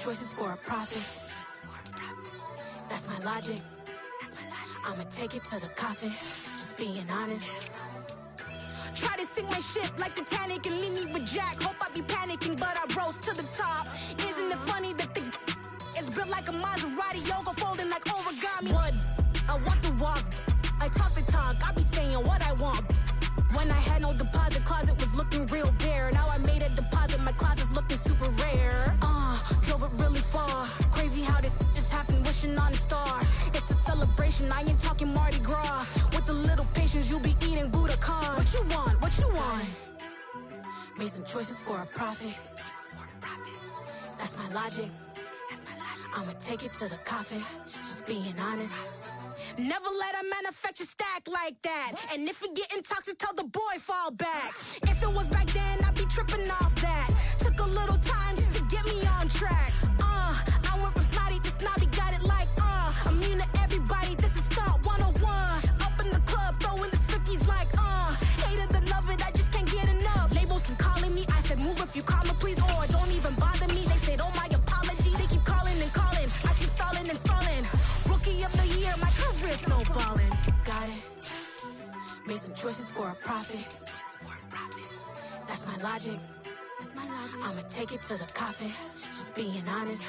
choices for a profit. That's my logic. I'ma take it to the coffin. Just being honest. Try to sink my ship like Titanic and leave me with Jack. Hope I be panicking, but I rose to the top. Isn't it funny that the is built like a Maserati, yoga folding like origami? What? I walk the walk, I talk the talk. I be saying what I want. When I had no deposit, closet was looking real bare. Now I made a deposit, my closet's looking super rare. Drove it really far. Crazy how that just happened, wishing on a star. It's a celebration, I ain't talking Mardi Gras. With a little patience, you'll be eating Budokan. What you want? What you want? Made some choices for a profit. That's my logic. I'ma take it to the coffin. Just being honest. Never let a manufacture stack like that. And if it getting toxic, tell the boy fall back. If it was back then, I'd be tripping off that. Took a little time just to get me on track. I went from snotty to snobby, got it like immune to everybody, this is stunt 101. Up in the club, throwing the cookies like hate it or love it, I just can't get enough. Labels keep calling me, I said move if you call me please, or don't even bother me. They said oh my apology, they keep calling and calling. I keep stalling and stalling. Rookie of the year, my career snowballing. Got it. Made some choices for a profit. That's my logic. I'ma take it to the coffin. Just being honest.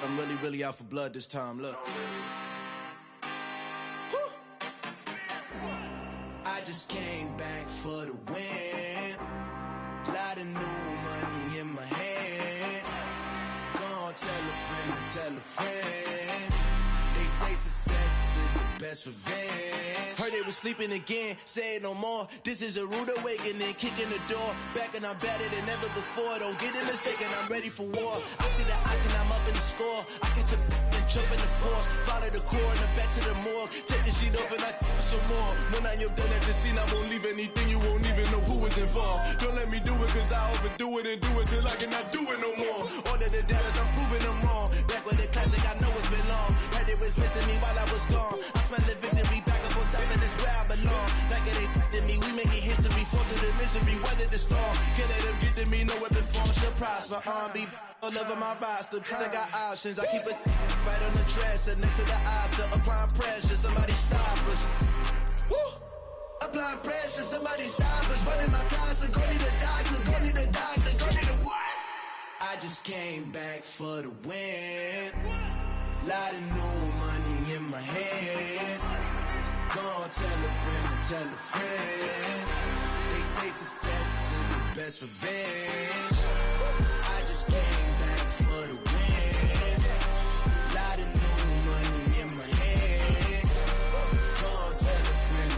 I'm really out for blood this time, look. I just came back for the win. Lot of new money in my hand. Gonna tell a friend. They say success is the best revenge. Heard they was sleeping again, say it no more. This is a rude awakening, kicking the door. Back and I'm better than ever before. Don't get it mistaken, I'm ready for war. I see the ice and I'm up in the score. I catch a and jump in the course. Follow the core and the back to the morgue. Take the sheet off and I some more. When I am done at the scene, I won't leave anything. You won't even know who was involved. Don't let me do it cause I overdo it and do it till I cannot do it no more. All of the doubters, I'm proving them wrong. Back with the classic, I know it's been long. Heard it was missing me while I was gone. I smell the victory back up on top and it's where I belong. Like it ain't to me, we making history. Fall through the misery, weather the storm. Can't let them get to me, no weapon form shall prosper. Be all over my roster, I got options. I keep it right on the dresser next to the Oscar. Applying pressure, somebody stop us. Woo! Applying pressure, somebody stop us. Running my closet, go need a doctor, go need a doctor, go need a what? I just came back for the win. Lot of new money in my hand. Gonna tell a friend. They say success is the best revenge. I just came back for the win. Lot of new money in my hand. Gonna tell a friend.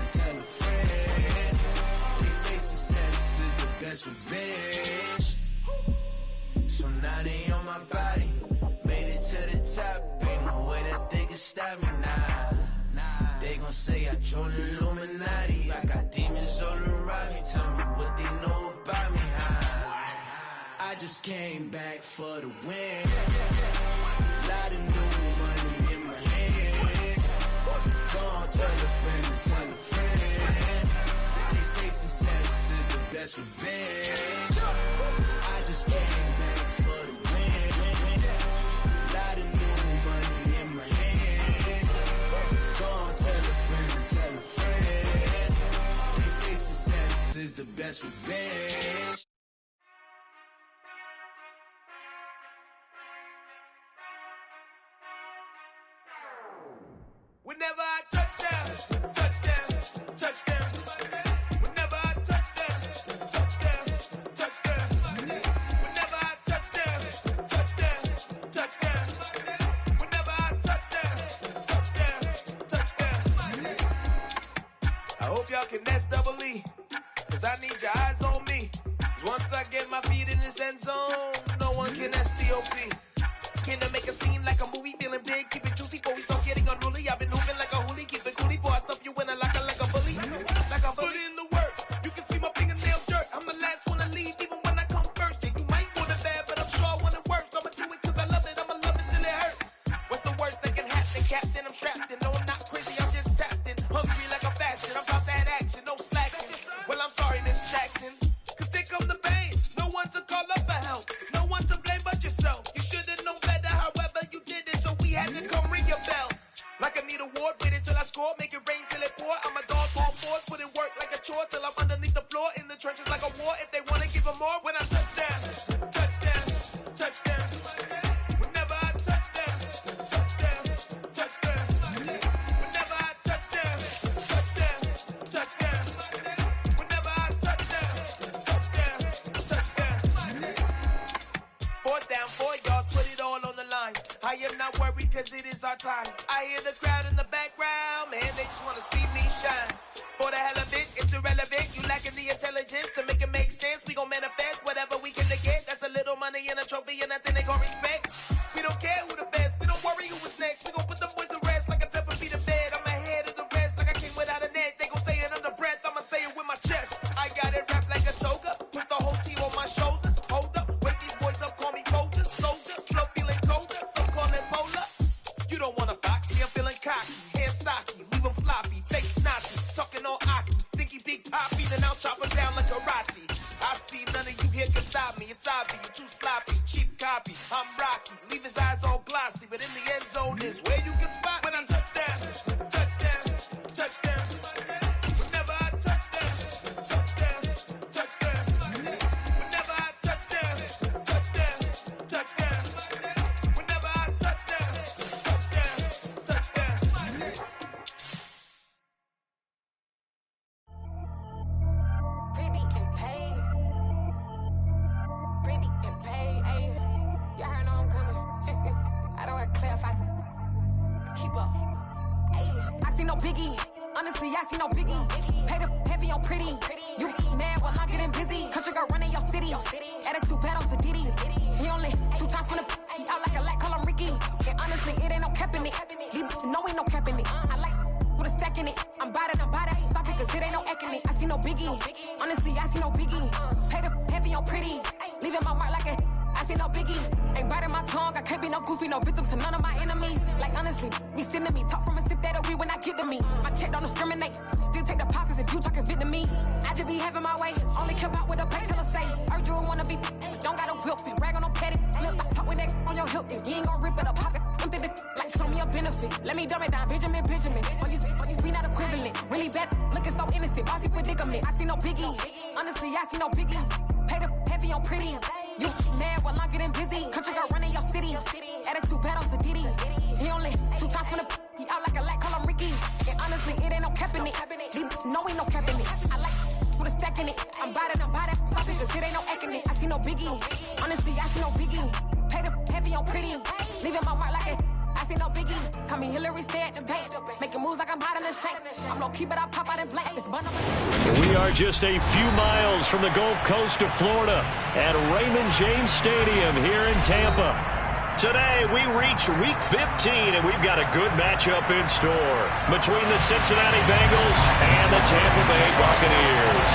They say success is the best revenge. So now they on my body. Made it to the top. Ain't no way that they can stop me now. They gon' say I joined the Illuminati. I got demons all around me. Tell me what they know about me, huh? I just came back for the win. Lot of new money in my hand. Gonna tell a friend. They say success is the best revenge. I just came back for the win. Lot of new money in my hand. Gonna tell a friend. They say success is the best revenge. Whenever I touch them, touch them, touch them. Whenever I touch them, touch them, touch them. Whenever I touch them, touch them, touch them. Whenever I touch them, touch them, touch them. I hope y'all can nest double E, cause I need your eyes on me. Cause once I get my feet in this end zone, no one can STOP. Can I make a scene like a movie, feeling big, keep it juicy before we start getting unruly. I've been moving like a hoolie, keep it coolie before I stuff you in a locker like a bully. till I'm underneath the floor. In the trenches like a war. If they wanna give them more, when I touch down, touchdown, touchdown. Whenever I touch down, touchdown, touchdown. Whenever I touch down, touchdown, touchdown. Whenever I touch down, touchdown, touchdown. 4th down, 4 yards, put it all on the line. I am not worried cause it is our time. I hear the crowd in the background, man, they just wanna see me shine. For the hell of it, it's irrelevant. You lacking the intelligence to make it make sense. We gon' manifest whatever we can to get. That's a little money and a trophy and nothing they gon' respect. We don't care who the best, we don't worry who was next. We gon' put them boys to rest like a temper feet of bed. I'm ahead of the rest like I came without a net. They gon' say it under breath, I'ma say it with my chest. I got it wrapped like a toga, put the whole team on my shoulders. Hold up, wake these boys up, call me Folger. Soldier, flow feeling colder, some call it polar. You don't wanna box me, I'm feeling cocky. Hair stocky, leave them floppy, face Nazi. Talking all Aki, think he big poppy, then I'll chop him down like karate. I see none of you here can stop me. It's obvious, you too sloppy, cheap copy. I'm Rocky, leave his eyes all glossy, but in the end zone is where you can spot when I touchdown, touchdown, touchdown. Whenever I touchdown, touchdown, touchdown. Whenever I touchdown, touchdown, touchdown. Whenever I touchdown, touchdown, touchdown. Pretty and paid. Pretty and paid, ayy. Y'all heard know I'm coming. I don't want to clarify. Keep up. Ayy. I see no biggie. Honestly, I see no biggie. Pay the heavy on pretty. You mad while I'm getting busy. Country girl running your city. Attitude bad on Sadiddy. He only 2 times from the he out like a light, call him Ricky. And honestly, it ain't no cap in it. These know ain't no cap in it. I like with a stack in it. I'm bout it. Stop it, cause it ain't no eck in it. I see no biggie. Honestly, I see no biggie. Pay the heavy on pretty. Leaving my mark like a I see no biggie. Ain't biting my tongue. I can't be no goofy, no victim to none of my enemies. Like honestly, be sending me talk from a sip that we when I get to me. My check don't discriminate. Still take deposits if you talking Vietnamese. I just be having my way. Only come out with a pay till I say. Urge you wanna be. Don't got a whip and rag on no petty. Let's stop talk with that on your hip. If you ain't gon' rip it up, pop it. Empty the like show me a benefit. Let me dumb it down, Benjamin. On these we not equivalent. Really bad, looking so innocent. Bossy predicament. I see no biggie. Honestly, I see no biggie. Pay the heavy on pretty. You mad while I'm getting busy. Country girl running your city. Attitude bad on Sadiddy. He only 2 times from the he out like a light, call him Ricky. And honestly, it ain't no cap in it. These know ain't no cap in it. I like with a stack in it. I'm bout it. Stop it, cause it ain't no eck in it. I see no biggie. Honestly, I see no biggie. Pay the heavy on pretty. Leaving my mark like a I see no biggie. Call me Hillary, stay at the bank. Making moves like I'm hot in the shank. I'm low key, but I pop out in black. This bun We are just a few miles from the Gulf Coast of Florida at Raymond James Stadium here in Tampa. Today, we reach Week 15, and we've got a good matchup in store between the Cincinnati Bengals and the Tampa Bay Buccaneers.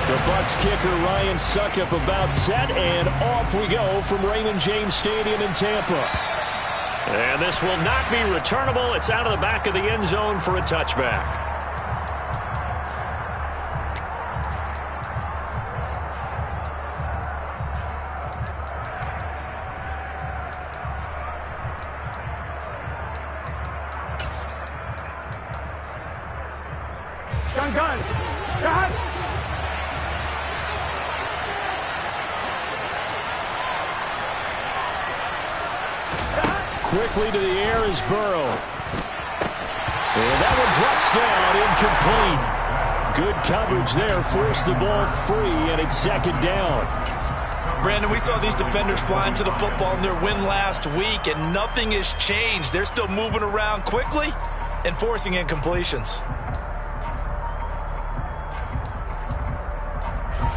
The Bucs kicker Ryan Succop about set, and off we go from Raymond James Stadium in Tampa. And this will not be returnable. It's out of the back of the end zone for a touchback. Gun. Quickly to the air is Burrow. And that one drops down, incomplete. Good coverage there, forced the ball free, and it's 2nd down. Brandon, we saw these defenders fly into the football in their win last week, and nothing has changed. They're still moving around quickly and forcing incompletions.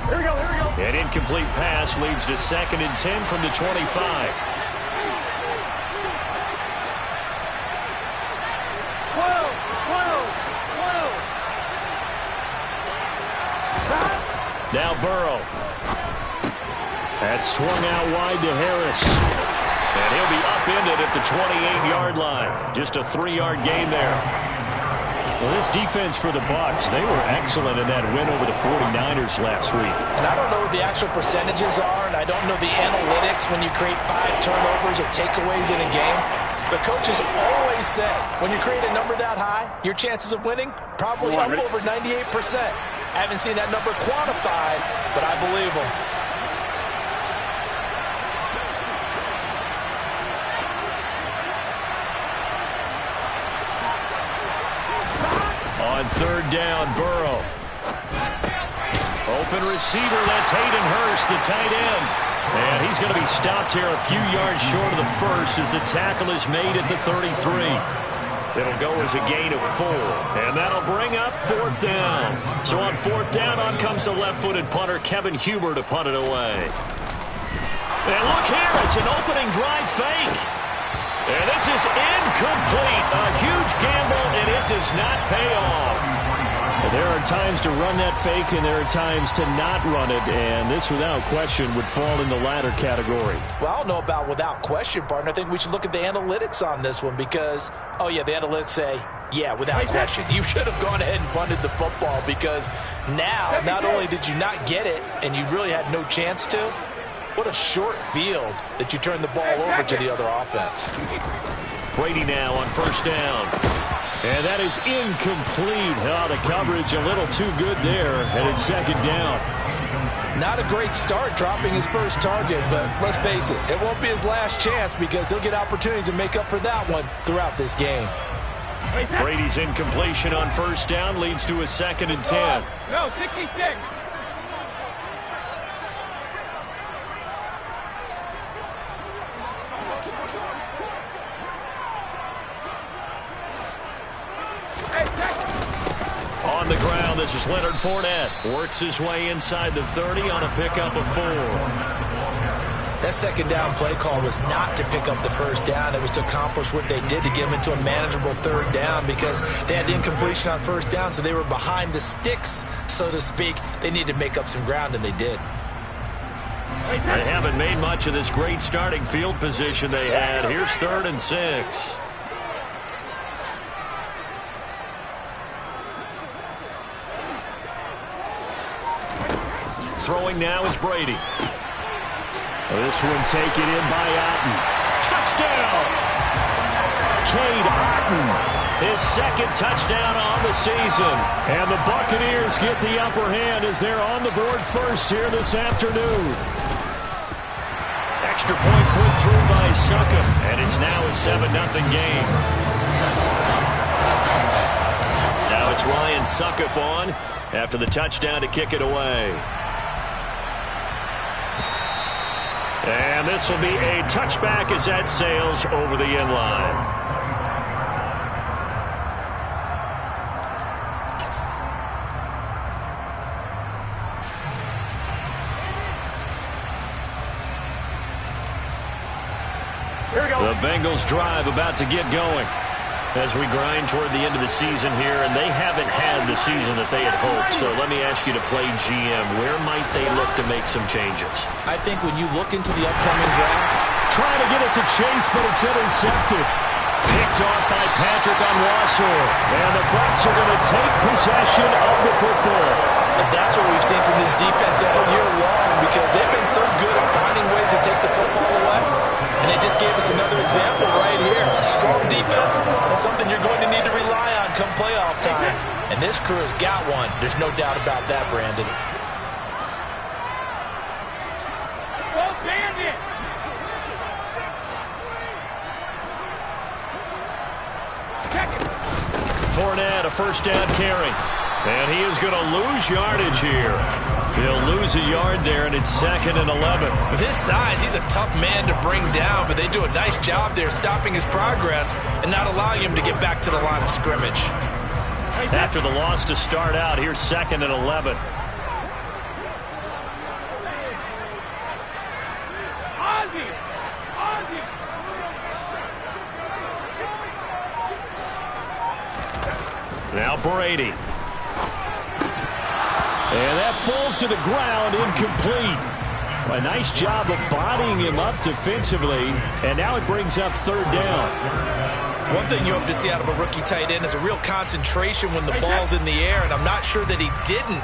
Here we go. An incomplete pass leads to 2nd and 10 from the 25. Now Burrow. That's swung out wide to Harris. And he'll be upended at the 28-yard line. Just a 3-yard gain there. Well, this defense for the Bucs, they were excellent in that win over the 49ers last week. And I don't know what the actual percentages are, and I don't know the analytics when you create 5 turnovers or takeaways in a game. But coaches always say when you create a number that high, your chances of winning probably up over 98%. I haven't seen that number quantified, but I believe him. On third down, Burrow. Open receiver, that's Hayden Hurst, the tight end. And he's going to be stopped here a few yards short of the first as the tackle is made at the 33. It'll go as a gain of 4. And that'll bring up fourth down. So on fourth down, on comes the left-footed punter, Kevin Huber, to punt it away. And look here, it's an opening drive fake. And this is incomplete. A huge gamble, and it does not pay off. There are times to run that fake, and there are times to not run it, and this, without question, would fall in the latter category. Well, I don't know about without question, partner. I think we should look at the analytics on this one because, oh, yeah, the analytics say, yeah, without question. You should have gone ahead and punted the football because now, not only did you not get it, and you really had no chance to, what a short field that you turned the ball over to the other offense. Brady now on first down. And that is incomplete. Oh, the coverage a little too good there, and it's second down. Not a great start dropping his first target, but let's face it, it won't be his last chance because he'll get opportunities to make up for that one throughout this game. Brady's incompletion on first down leads to a 2nd and 10. No, 66. On the ground, this is Leonard Fournette. Works his way inside the 30 on a pickup of 4. That second down play call was not to pick up the first down. It was to accomplish what they did to get them into a manageable third down because they had incompletion on first down, so they were behind the sticks, so to speak. They needed to make up some ground, and they did. They haven't made much of this great starting field position they had. Here's 3rd and 6. Throwing now is Brady. This one taken in by Otten. Touchdown! Cade Otten, his 2nd touchdown on the season. And the Buccaneers get the upper hand as they're on the board first here this afternoon. Extra point put through by Succop, and it's now a 7-0 game. Now it's Ryan Succop on after the touchdown to kick it away. And this will be a touchback as that sails over the end line. Here we go. The Bengals drive about to get going as we grind toward the end of the season here, and they haven't had the season that they had hoped. So let me ask you to play GM. Where might they look to make some changes? I think when you look into the upcoming draft, trying to get it to Chase, but it's intercepted. Picked off by Patrick Onwuasor. And the Bucs are going to take possession of the football. And that's what we've seen from this defense all year long because they've been so good at finding ways to take the football away. And they just gave us another example right here. A strong defense, that's something you're going to need to rely on come playoff time. And this crew has got one. There's no doubt about that, Brandon. Go Bandit! Fournette, a first down carry. And he is going to lose yardage here. He'll lose a yard there, and it's 2nd and 11. With his size, he's a tough man to bring down, but they do a nice job there stopping his progress and not allowing him to get back to the line of scrimmage. After the loss to start out, here's 2nd and 11. Now Brady. And that falls to the ground, incomplete. A nice job of bodying him up defensively, and now it brings up 3rd down. One thing you hope to see out of a rookie tight end is a real concentration when the ball's in the air, and I'm not sure that he didn't,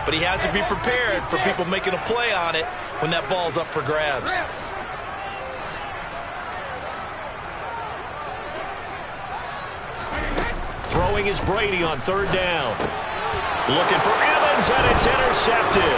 but he has to be prepared for people making a play on it when that ball's up for grabs. Throwing is Brady on 3rd down. Looking for Evans, throws, and it's intercepted.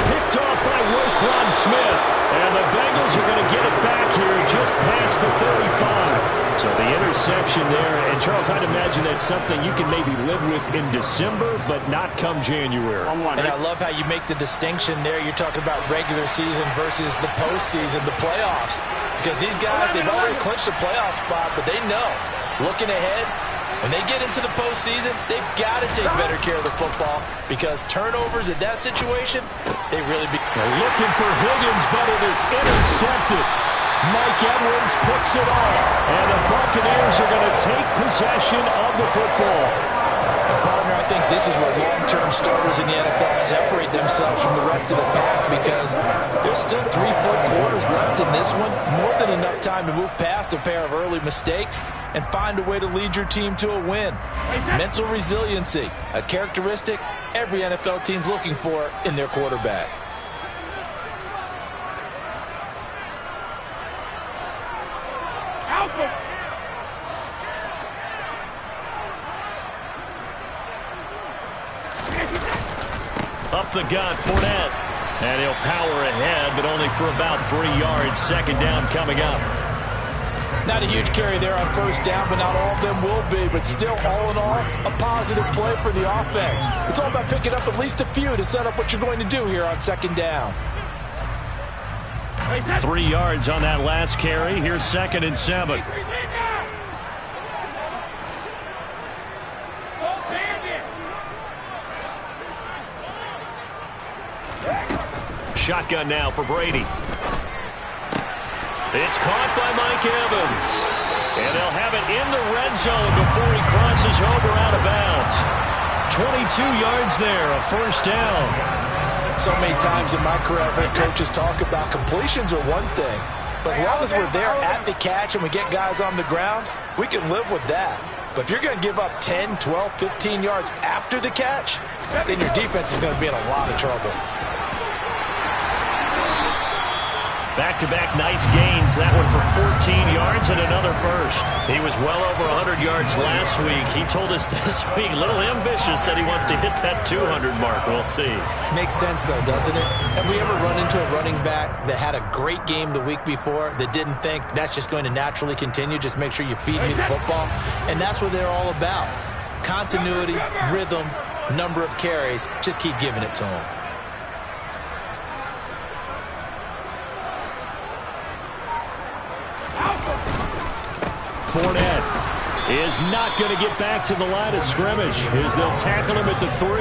Picked off by Roquan Smith. And the Bengals are going to get it back here just past the 35. So the interception there. And, Charles, I'd imagine that's something you can maybe live with in December, but not come January. And I love how you make the distinction there. You're talking about regular season versus the postseason, the playoffs. Because these guys, they've already clinched a playoff spot, but they know, looking ahead, when they get into the postseason, they've got to take better care of the football because turnovers in that situation, they really be. They're looking for Higgins, but it is intercepted. Mike Edwards picks it off, and the Buccaneers are going to take possession of the football. Partner, I think this is where long-term starters in the NFL separate themselves from the rest of the pack because there's still 3 full quarters left in this one. More than enough time to move past a pair of early mistakes and find a way to lead your team to a win. Mental resiliency, a characteristic every NFL team's looking for in their quarterback. Up the gut, Fournette. And he'll power ahead, but only for about 3 yards. Second down coming up. Not a huge carry there on first down, but not all of them will be. But still, all in all, a positive play for the offense. It's all about picking up at least a few to set up what you're going to do here on second down. 3 yards on that last carry. Here's 2nd and 7. Shotgun now for Brady. It's caught by Mike Evans. And they'll have it in the red zone before he crosses over out of bounds. 22 yards there, a first down. So many times in my career, I've heard coaches talk about completions are one thing. But as long as we're there at the catch and we get guys on the ground, we can live with that. But if you're going to give up 10, 12, 15 yards after the catch, then your defense is going to be in a lot of trouble. Back-to-back nice gains. That one for 14 yards and another first. He was well over 100 yards last week. He told us this week, a little ambitious, said he wants to hit that 200 mark. We'll see. Makes sense, though, doesn't it? Have we ever run into a running back that had a great game the week before that didn't think that's just going to naturally continue? Just make sure you feed me the football. And that's what they're all about. Continuity, rhythm, number of carries. Just keep giving it to them. Fournette is not going to get back to the line of scrimmage as they'll tackle him at the 3.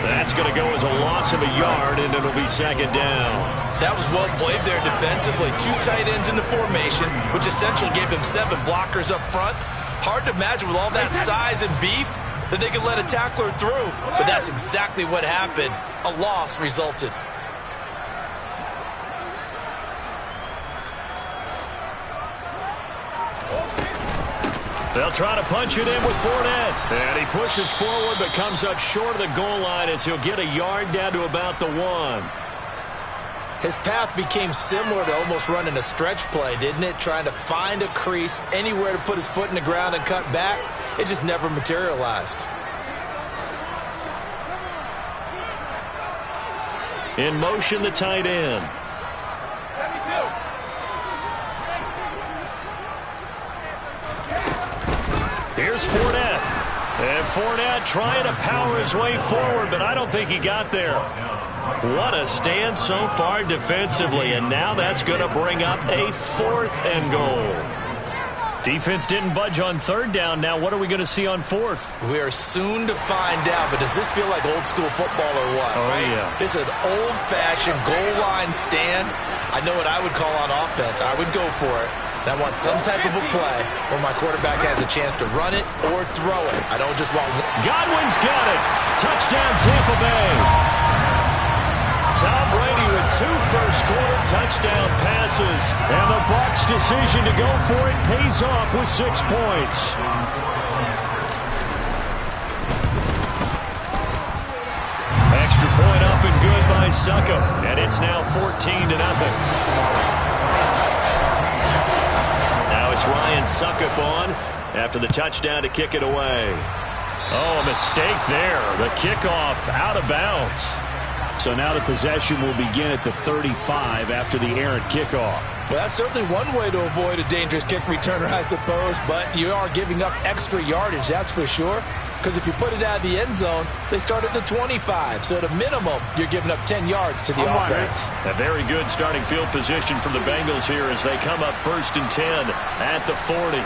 That's going to go as a loss of a yard, and it'll be second down. That was well played there defensively. 2 tight ends in the formation, which essentially gave them 7 blockers up front. Hard to imagine with all that size and beef that they could let a tackler through, but that's exactly what happened. A loss resulted. They'll try to punch it in with Fournette. And he pushes forward but comes up short of the goal line as he'll get a yard down to about the 1. His path became similar to almost running a stretch play, didn't it? Trying to find a crease, anywhere to put his foot in the ground and cut back. It just never materialized. In motion, the tight end. Here's Fournette. And Fournette trying to power his way forward, but I don't think he got there. What a stand so far defensively, and now that's going to bring up a 4th and goal. Defense didn't budge on 3rd down. Now what are we going to see on 4th? We are soon to find out, but does this feel like old school football or what? Oh, right? yeah. This is an old-fashioned goal line stand. I know what I would call on offense. I would go for it. I want some type of a play where my quarterback has a chance to run it or throw it. I don't just want one. Godwin's got it. Touchdown, Tampa Bay. Tom Brady with 2 first-quarter touchdown passes. And the Bucs' decision to go for it pays off with 6 points. Extra point up and good by Succop. And it's now 14-0. It's Ryan Succop on after the touchdown to kick it away. Oh, a mistake there. The kickoff out of bounds. So now the possession will begin at the 35 after the errant kickoff. Well, that's certainly one way to avoid a dangerous kick returner, I suppose, but you are giving up extra yardage, that's for sure. Because if you put it out of the end zone, they start at the 25. So at a minimum, you're giving up 10 yards to the offense. A very good starting field position from the Bengals here as they come up 1st and 10 at the 40.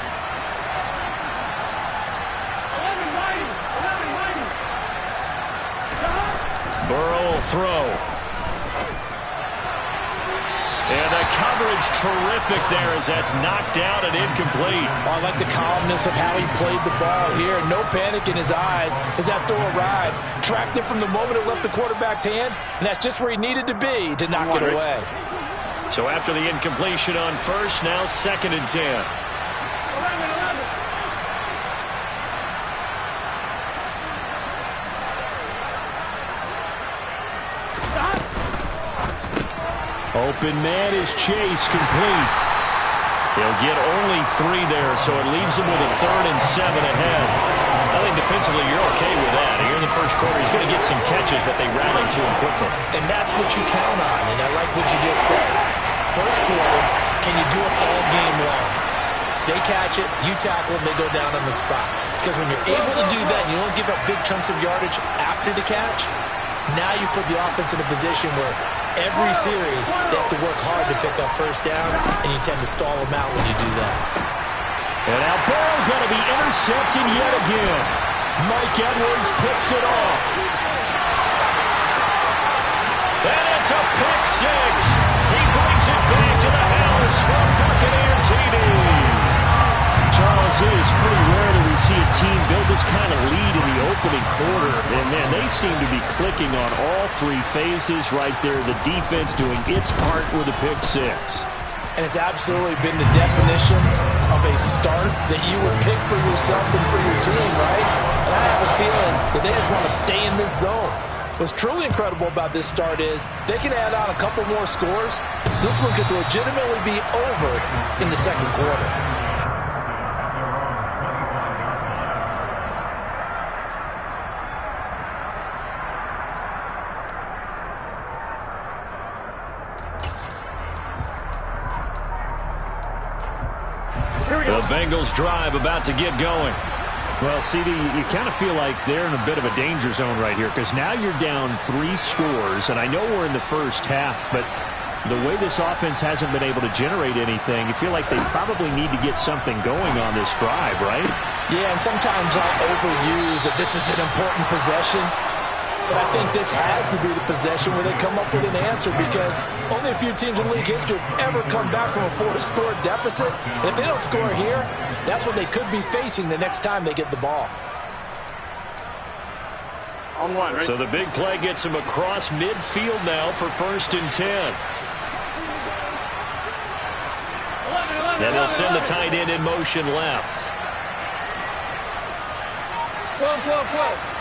Burrow will throw. And the coverage terrific there as that's knocked down and incomplete. Well, I like the calmness of how he played the ball here. No panic in his eyes as that throw arrived. Tracked it from the moment it left the quarterback's hand, and that's just where he needed to be to knock it away. So after the incompletion on 1st, now 2nd and 10. Open man is Chase, complete. He'll get only 3 there, so it leaves him with a 3rd and 7 ahead. I think defensively you're okay with that. Here in the first quarter, he's going to get some catches, but they rallied to him quickly. And that's what you count on, and I like what you just said. First quarter, can you do it all game long? They catch it, you tackle them, they go down on the spot. Because when you're able to do that, you don't give up big chunks of yardage after the catch, now you put the offense in a position where every series they have to work hard to pick up first downs, and you tend to stall them out when you do that. And now Burrow going to be intercepted yet again. Mike Edwards picks it off. And it's a pick 6. He brings it back to the house from Buccaneer TD. Charles, it is pretty rare that we see a team build this kind of lead in the opening quarter. And, man, they seem to be clicking on all 3 phases right there. The defense doing its part with a pick 6. And it's absolutely been the definition of a start that you would pick for yourself and for your team, right? And I have a feeling that they just want to stay in this zone. What's truly incredible about this start is they can add on a couple more scores. This one could legitimately be over in the second quarter. The Bengals drive about to get going. Well, CD, you kind of feel like they're in a bit of a danger zone right here because now you're down 3 scores, and I know we're in the first half, but the way this offense hasn't been able to generate anything, you feel like they probably need to get something going on this drive, right? Yeah, and sometimes I'll overuse that this is an important possession. But I think this has to be the possession where they come up with an answer because only a few teams in league history have ever come back from a 4-score deficit. And if they don't score here, that's what they could be facing the next time they get the ball. On 1, right? So the big play gets him across midfield now for 1st and 10. And they'll send the tight end in motion left. 12.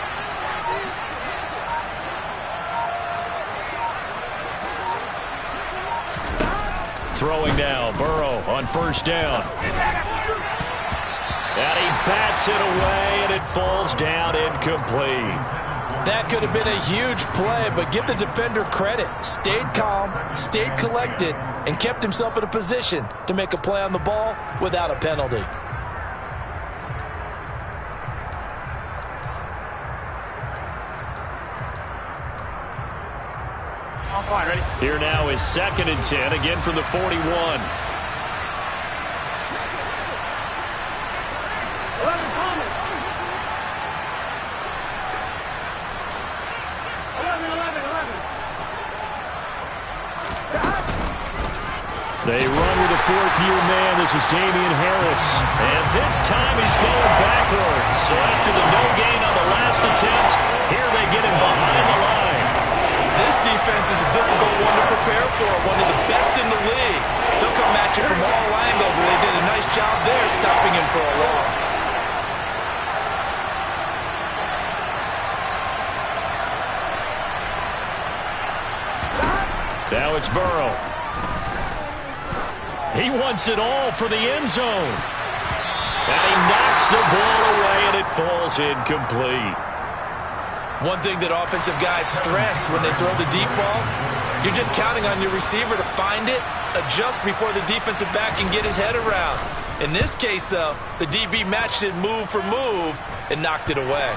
Throwing now, Burrow on 1st down. And he bats it away, and it falls down incomplete. That could have been a huge play, but give the defender credit. Stayed calm, stayed collected, and kept himself in a position to make a play on the ball without a penalty. Ready? Here now is 2nd and 10, again from the 41. 11 Thomas. 11. They run with a 4th-year man. This is Damian Harris. And this time he's going backwards. So after the no gain on the last attempt, here they get him behind the line. This defense is a difficult one to prepare for, one of the best in the league. They'll come at you from all angles, and they did a nice job there stopping him for a loss. Now it's Burrow. He wants it all for the end zone. And he knocks the ball away, and it falls incomplete. One thing that offensive guys stress when they throw the deep ball, you're just counting on your receiver to find it, adjust before the defensive back can get his head around. In this case, though, the DB matched it move for move and knocked it away.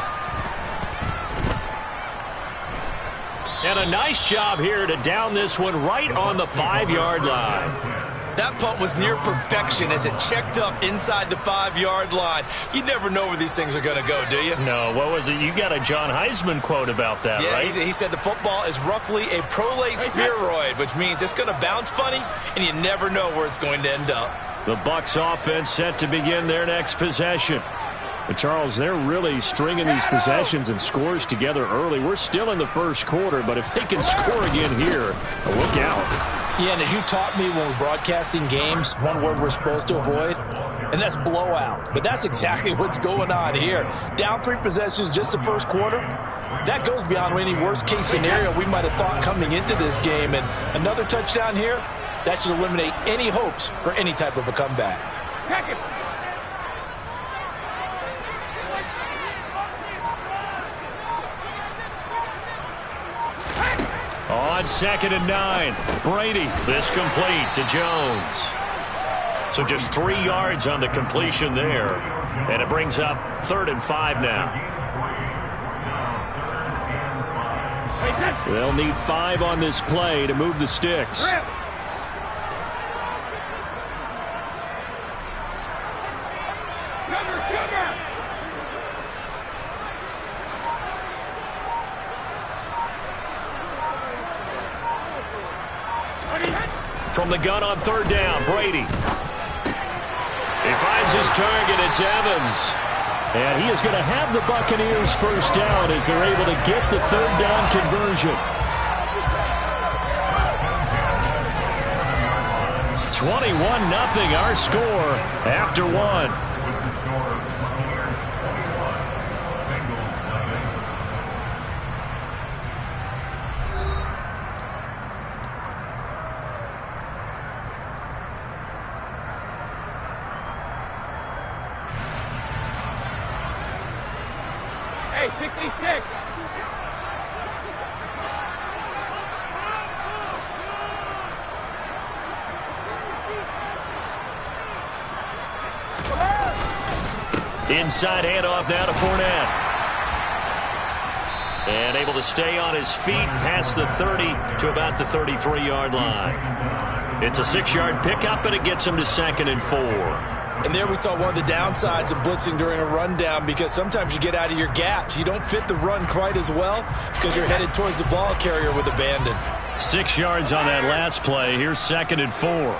And a nice job here to down this one right on the 5-yard line. That punt was near perfection as it checked up inside the 5-yard line. You never know where these things are going to go, do you? No, what was it? You got a John Heisman quote about that, yeah, right? He said the football is roughly a prolate spheroid, which means it's going to bounce funny, and you never know where it's going to end up. The Bucs offense set to begin their next possession. But Charles, they're really stringing these possessions and scores together early. We're still in the first quarter, but if they can score again here, look out. Yeah, and as you taught me when we're broadcasting games, one word we're supposed to avoid, and that's blowout. But that's exactly what's going on here. Down 3 possessions just the first quarter. That goes beyond any worst-case scenario we might have thought coming into this game. And another touchdown here, that should eliminate any hopes for any type of a comeback. On 2nd and 9, Brady, this complete to Jones. So just 3 yards on the completion there. And it brings up 3rd and 5 now. They'll need 5 on this play to move the sticks. From the gun on 3rd down, Brady. He finds his target, it's Evans. And he is going to have the Buccaneers first down as they're able to get the 3rd down conversion. 21-0 our score after 1. Inside handoff now to Fournette. And able to stay on his feet past the 30 to about the 33-yard line. It's a 6-yard pickup, and it gets him to 2nd and 4. And there we saw one of the downsides of blitzing during a rundown, because sometimes you get out of your gaps. You don't fit the run quite as well because you're headed towards the ball carrier with abandon. 6 yards on that last play. Here's 2nd and 4.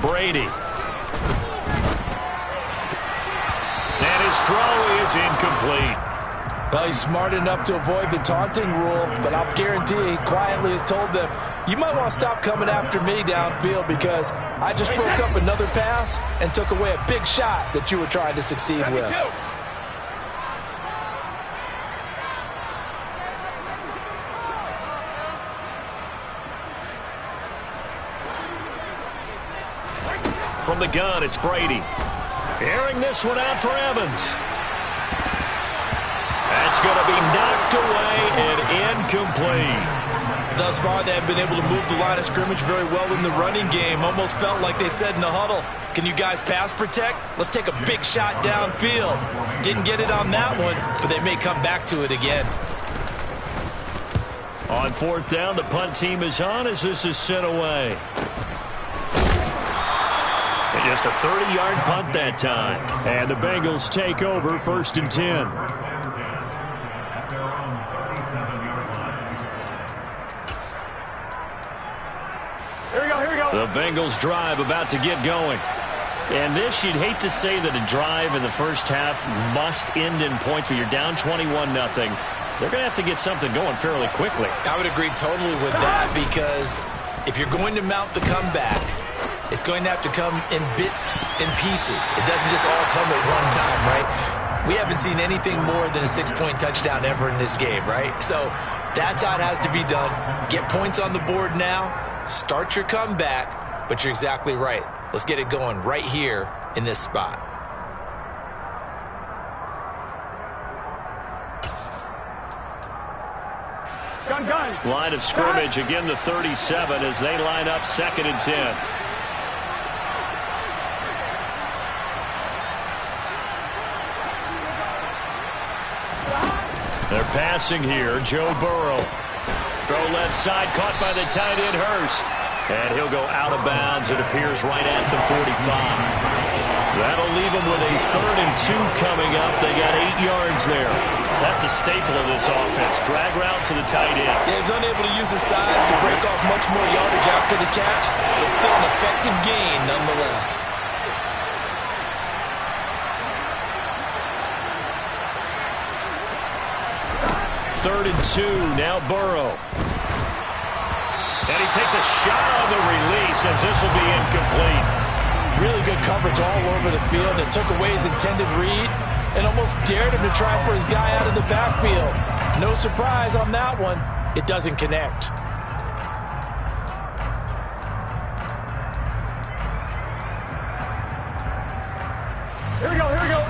Brady. And his throw is incomplete. Well, he's smart enough to avoid the taunting rule, but I'll guarantee he quietly has told them, you might want to stop coming after me downfield because I just broke up another pass and took away a big shot that you were trying to succeed with. From the gun, it's Brady. Airing this one out for Evans. That's going to be knocked away and incomplete. Thus far, they have been able to move the line of scrimmage very well in the running game. Almost felt like they said in the huddle, can you guys pass protect? Let's take a big shot downfield. Didn't get it on that one, but they may come back to it again. On 4th down, the punt team is on as this is sent away. And just a 30-yard punt that time. And the Bengals take over 1st and 10. The Bengals drive about to get going. And this, you'd hate to say that a drive in the first half must end in points, but you're down 21-0. They're going to have to get something going fairly quickly. I would agree totally with that, because if you're going to mount the comeback, it's going to have to come in bits and pieces. It doesn't just all come at one time, right? we haven't seen anything more than a 6-point touchdown ever in this game, right? So that's how it has to be done. Get points on the board now, start your comeback, but you're exactly right. Let's get it going right here in this spot. Line of scrimmage, again the 37 as they line up 2nd and 10. They're passing here. Joe Burrow. Throw left side, caught by the tight end Hurst. And he'll go out of bounds, it appears, right at the 45. That'll leave them with a 3rd and 2 coming up. They got 8 yards there. That's a staple of this offense. Drag route to the tight end. Yeah, he's unable to use his size to break off much more yardage after the catch, but still an effective gain nonetheless. Third and 2, now Burrow. And he takes a shot on the release as this will be incomplete. Really good coverage all over the field. It took away his intended read and almost dared him to try for his guy out of the backfield. No surprise on that one. It doesn't connect. Here we go, here we go.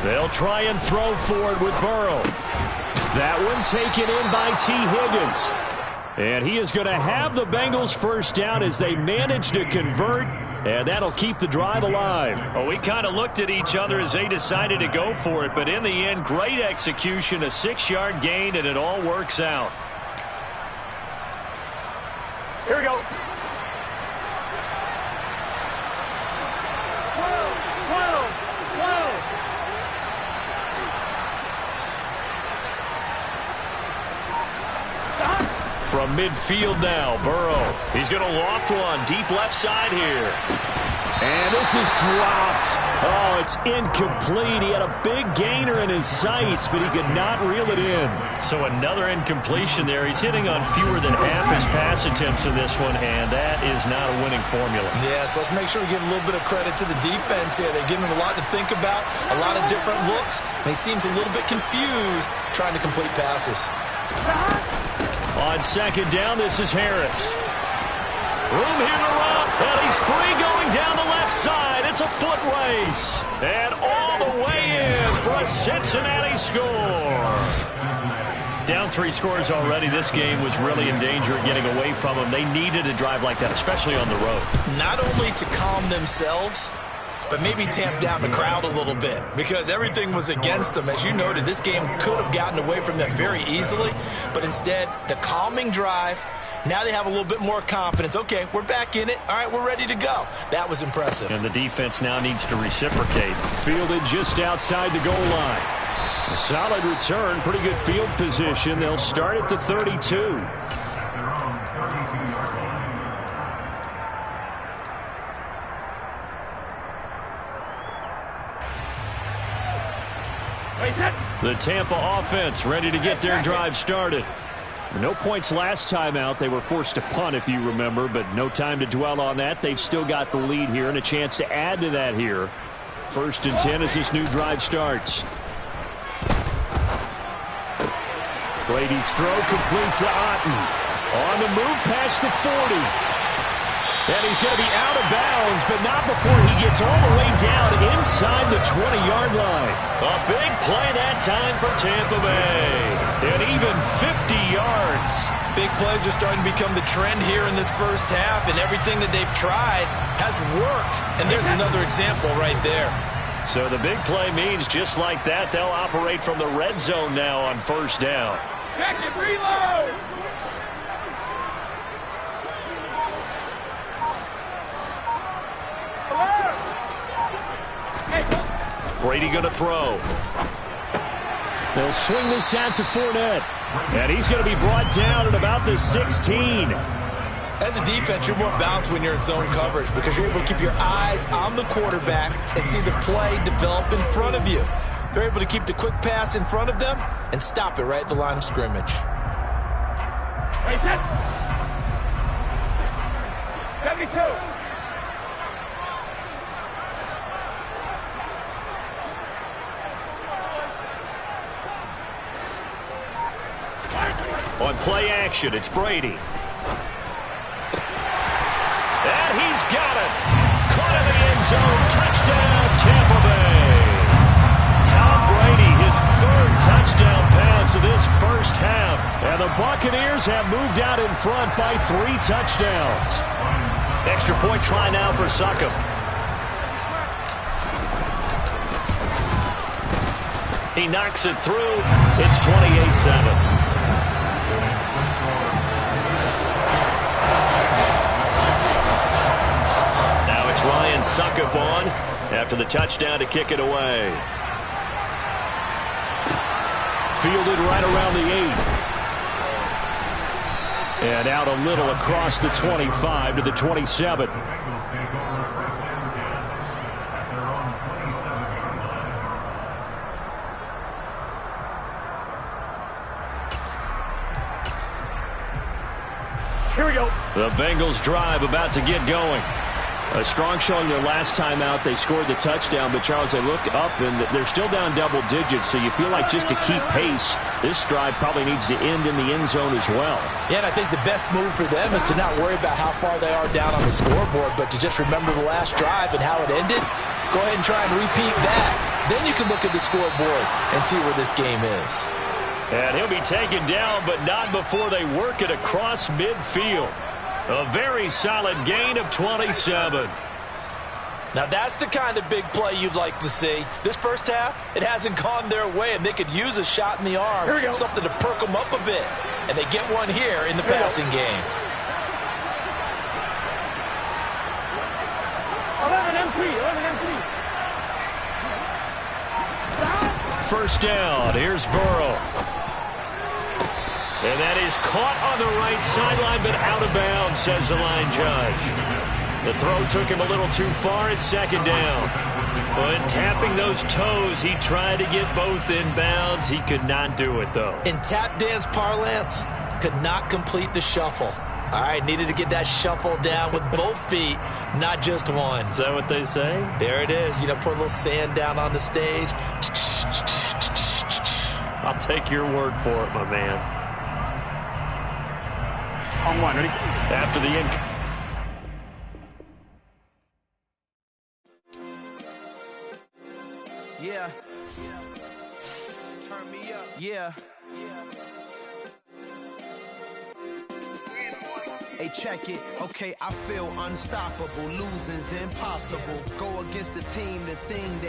They'll try and throw for it with Burrow. That one taken in by T. Higgins. And he is going to have the Bengals first down as they manage to convert, and that'll keep the drive alive. Well, we kind of looked at each other as they decided to go for it, but in the end, great execution, a 6-yard gain, and it all works out. Here we go. From midfield now, Burrow. He's going to loft one deep left side here. And this is dropped. Oh, it's incomplete. He had a big gainer in his sights, but he could not reel it in. So another incompletion there. He's hitting on fewer than half his pass attempts in this one, and that is not a winning formula. Yes, let's make sure we give a little bit of credit to the defense here. They're giving him a lot to think about, a lot of different looks, and he seems a little bit confused trying to complete passes. On 2nd down, this is Harris. Room here to run, and he's free going down the left side. It's a foot race, and all the way in for a Cincinnati score. Down 3 scores already. This game was really in danger of getting away from them. They needed a drive like that, especially on the road. Not only to calm themselves, but maybe tamp down the crowd a little bit because everything was against them. As you noted, this game could have gotten away from them very easily, but instead, the calming drive, now they have a little bit more confidence. Okay, we're back in it. All right, we're ready to go. That was impressive. And the defense now needs to reciprocate. Fielded just outside the goal line. A solid return, pretty good field position. They'll start at the 32. The Tampa offense ready to get their drive started. No points last time out. They were forced to punt, if you remember, but no time to dwell on that. They've still got the lead here and a chance to add to that here. 1st and 10 as this new drive starts. Brady's throw complete to Otten. On the move past the 40. And he's going to be out of bounds, but not before he gets all the way down inside the 20-yard line. A big play that time for Tampa Bay. And even 50 yards. Big plays are starting to become the trend here in this first half, and everything that they've tried has worked. And there's another example right there. So the big play means just like that, they'll operate from the red zone now on 1st down. Check it, reload! Brady going to throw. They'll swing this out to Fournette. And he's going to be brought down at about the 16. As a defense, you're more balanced when you're in zone coverage because you're able to keep your eyes on the quarterback and see the play develop in front of you. They're able to keep the quick pass in front of them and stop it right at the line of scrimmage. Hey, 72. On play action, it's Brady. And he's got it. Caught in the end zone. Touchdown, Tampa Bay. Tom Brady, his third touchdown pass of this first half. And the Buccaneers have moved out in front by 3 touchdowns. Extra point try now for Succop. He knocks it through. It's 28-7. Ryan Succop on after the touchdown to kick it away. Fielded right around the 8. And out a little across the 25 to the 27. Here we go. The Bengals drive about to get going. A strong showing their last time out. They scored the touchdown, but, Charles, they look up, and they're still down double digits, so you feel like just to keep pace, this drive probably needs to end in the end zone as well. Yeah, and I think the best move for them is to not worry about how far they are down on the scoreboard, but to just remember the last drive and how it ended. Go ahead and try and repeat that. Then you can look at the scoreboard and see where this game is. And he'll be taken down, but not before they work it across midfield. A very solid gain of 27. Now that's the kind of big play you'd like to see. This first half, it hasn't gone their way, and they could use a shot in the arm, something to perk them up a bit. And they get one here in the passing game. 11 MP. First down. Here's Burrow. And that is caught on the right sideline, but out of bounds, says the line judge. The throw took him a little too far at second down. But tapping those toes, he tried to get both in bounds. He could not do it, though. In tap dance parlance, could not complete the shuffle. All right, needed to get that shuffle down with both feet, not just one. Is that what they say? There it is. You know, put a little sand down on the stage. I'll take your word for it, my man. On one, ready? After the Yeah. Turn me up. Yeah. Hey, check it. Okay, I feel unstoppable. Losing's impossible. Go against the team, the thing they